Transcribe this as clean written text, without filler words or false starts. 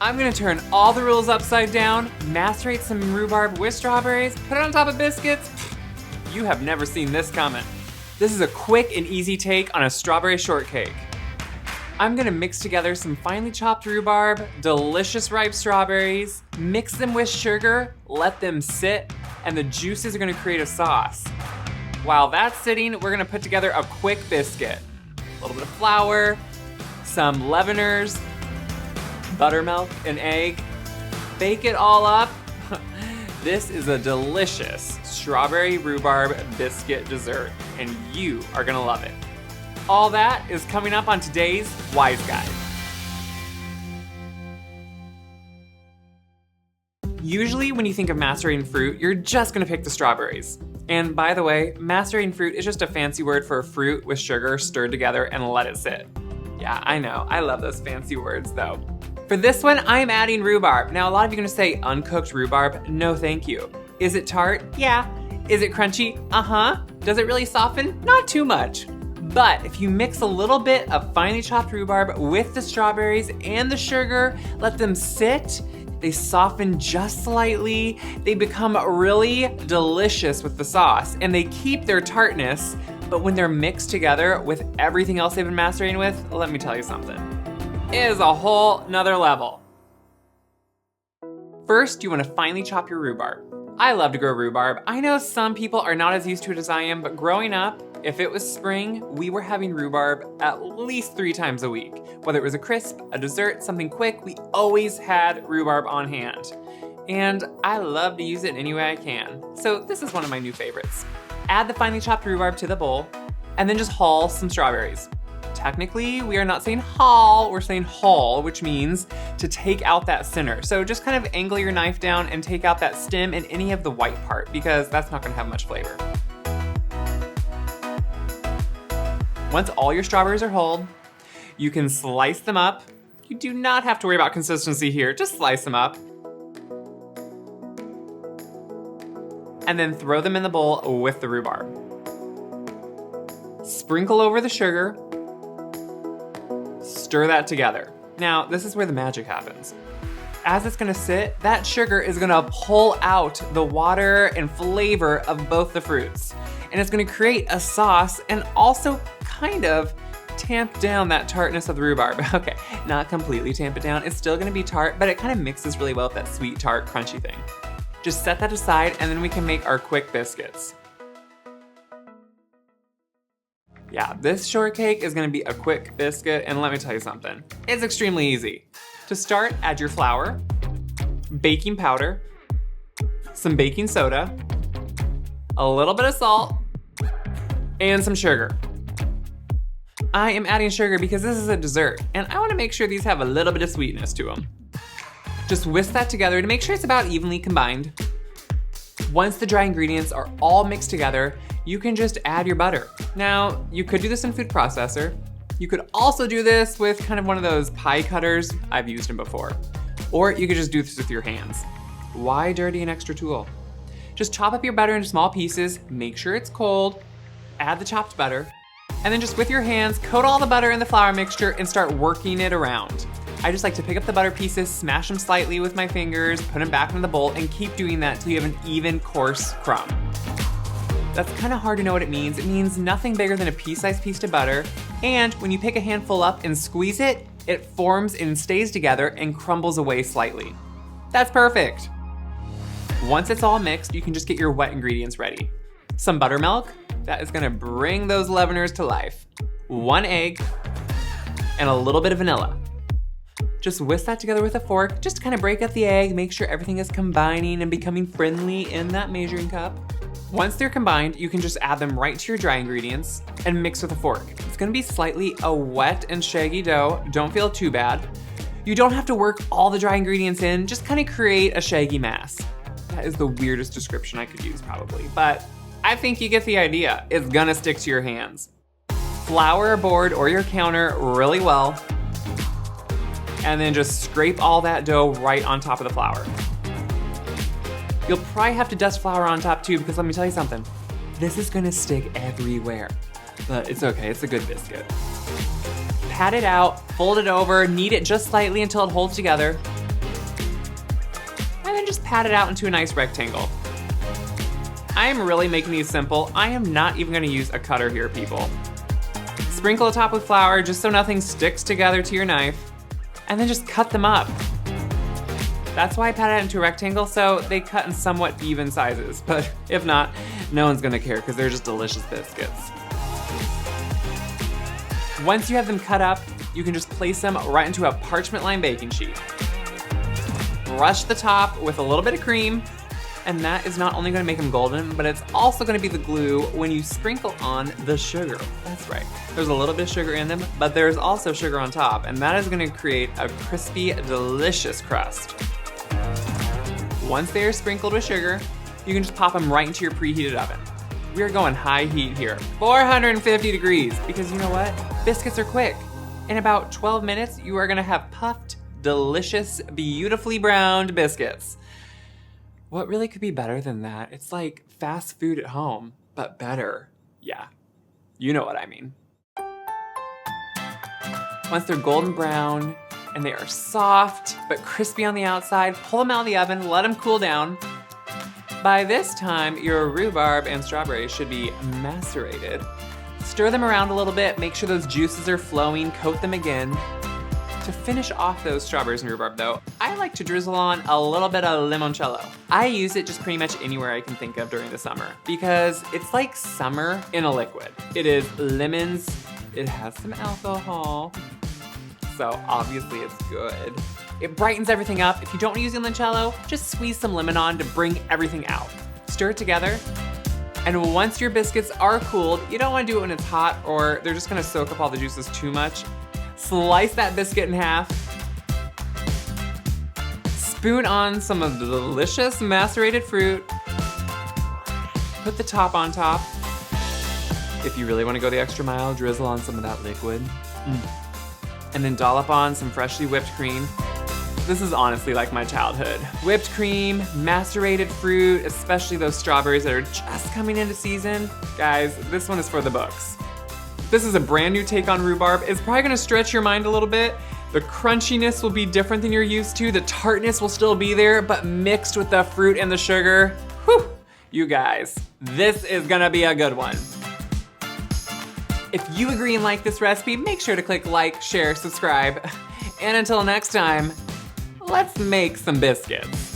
I'm gonna turn all the rules upside down, macerate some rhubarb with strawberries, put it on top of biscuits. You have never seen this coming. This is a quick and easy take on a strawberry shortcake. I'm gonna mix together some finely chopped rhubarb, delicious ripe strawberries, mix them with sugar, let them sit, and the juices are gonna create a sauce. While that's sitting, we're gonna put together a quick biscuit. A little bit of flour, some leaveners, buttermilk, an egg. Bake it all up. This is a delicious strawberry rhubarb biscuit dessert, and you are gonna love it. All that is coming up on today's Wise Guide. Usually when you think of macerating fruit, you're just gonna pick the strawberries. And by the way, macerating fruit is just a fancy word for a fruit with sugar stirred together and let it sit. Yeah, I know, I love those fancy words though. For this one, I'm adding rhubarb. Now a lot of you are gonna say uncooked rhubarb. No thank you. Is it tart? Yeah. Is it crunchy? Uh-huh. Does it really soften? Not too much. But if you mix a little bit of finely chopped rhubarb with the strawberries and the sugar, let them sit, they soften just slightly, they become really delicious with the sauce, and they keep their tartness, but when they're mixed together with everything else they've been macerating with, let me tell you something. It is a whole nother level. First, you wanna finely chop your rhubarb. I love to grow rhubarb. I know some people are not as used to it as I am, but growing up, if it was spring, we were having rhubarb at least 3 times a week. Whether it was a crisp, a dessert, something quick, we always had rhubarb on hand. And I love to use it any way I can. So this is one of my new favorites. Add the finely chopped rhubarb to the bowl, and then just hull some strawberries. Technically, we are not saying hull, we're saying hull, which means to take out that center. So just kind of angle your knife down and take out that stem and any of the white part, because that's not gonna have much flavor. Once all your strawberries are hulled, you can slice them up. You do not have to worry about consistency here, just slice them up. And then throw them in the bowl with the rhubarb. Sprinkle over the sugar. Stir that together. Now, this is where the magic happens. As it's gonna sit, that sugar is gonna pull out the water and flavor of both the fruits. And it's gonna create a sauce and also kind of tamp down that tartness of the rhubarb. Okay, not completely tamp it down. It's still gonna be tart, but it kind of mixes really well with that sweet, tart, crunchy thing. Just set that aside and then we can make our quick biscuits. Yeah, this shortcake is gonna be a quick biscuit, and let me tell you something. It's extremely easy. To start, add your flour, baking powder, some baking soda, a little bit of salt, and some sugar. I am adding sugar because this is a dessert, and I wanna make sure these have a little bit of sweetness to them. Just whisk that together to make sure it's about evenly combined. Once the dry ingredients are all mixed together, you can just add your butter. Now, you could do this in a food processor. You could also do this with kind of one of those pie cutters. I've used them before. Or you could just do this with your hands. Why dirty an extra tool? Just chop up your butter into small pieces, make sure it's cold, add the chopped butter, and then just with your hands, coat all the butter in the flour mixture and start working it around. I just like to pick up the butter pieces, smash them slightly with my fingers, put them back in the bowl, and keep doing that till you have an even, coarse crumb. That's kind of hard to know what it means. It means nothing bigger than a pea-sized piece of butter, and when you pick a handful up and squeeze it, it forms and stays together and crumbles away slightly. That's perfect. Once it's all mixed, you can just get your wet ingredients ready. Some buttermilk, that is gonna bring those leaveners to life. 1 egg, and a little bit of vanilla. Just whisk that together with a fork, just to kind of break up the egg, make sure everything is combining and becoming friendly in that measuring cup. Once they're combined, you can just add them right to your dry ingredients and mix with a fork. It's gonna be slightly a wet and shaggy dough, don't feel too bad. You don't have to work all the dry ingredients in, just kind of create a shaggy mass. That is the weirdest description I could use probably, but I think you get the idea. It's gonna stick to your hands. Flour a board or your counter really well, and then just scrape all that dough right on top of the flour. You'll probably have to dust flour on top too, because let me tell you something, this is gonna stick everywhere. But it's okay, it's a good biscuit. Pat it out, fold it over, knead it just slightly until it holds together. then just pat it out into a nice rectangle. I am really making these simple. I am not even gonna use a cutter here, people. Sprinkle the top with flour just so nothing sticks together to your knife, and then just cut them up. That's why I pat it into a rectangle, so they cut in somewhat even sizes, but if not, no one's gonna care because they're just delicious biscuits. Once you have them cut up, you can just place them right into a parchment lined baking sheet. Brush the top with a little bit of cream, and that is not only gonna make them golden, but it's also gonna be the glue when you sprinkle on the sugar. That's right. There's a little bit of sugar in them, but there's also sugar on top, and that is gonna create a crispy, delicious crust. Once they are sprinkled with sugar, you can just pop them right into your preheated oven. We are going high heat here, 450 degrees, because you know what? Biscuits are quick. In about 12 minutes, you are gonna have puffed, delicious, beautifully browned biscuits. What really could be better than that? It's like fast food at home, but better. Yeah, you know what I mean. Once they're golden brown and they are soft but crispy on the outside, pull them out of the oven, let them cool down. By this time, your rhubarb and strawberries should be macerated. Stir them around a little bit, make sure those juices are flowing, coat them again. To finish off those strawberries and rhubarb though, I like to drizzle on a little bit of limoncello. I use it just pretty much anywhere I can think of during the summer because it's like summer in a liquid. It is lemons, it has some alcohol, so obviously it's good. It brightens everything up. If you don't use limoncello, just squeeze some lemon on to bring everything out. Stir it together, and once your biscuits are cooled, you don't want to do it when it's hot or they're just gonna soak up all the juices too much. Slice that biscuit in half. Spoon on some of the delicious macerated fruit. Put the top on top. If you really want to go the extra mile, drizzle on some of that liquid. And then dollop on some freshly whipped cream. This is honestly like my childhood. Whipped cream, macerated fruit, especially those strawberries that are just coming into season. Guys, this one is for the books. This is a brand new take on rhubarb. It's probably gonna stretch your mind a little bit. The crunchiness will be different than you're used to. The tartness will still be there, but mixed with the fruit and the sugar. Whew, you guys, this is gonna be a good one. If you agree and like this recipe, make sure to click like, share, subscribe. And until next time, let's make some biscuits.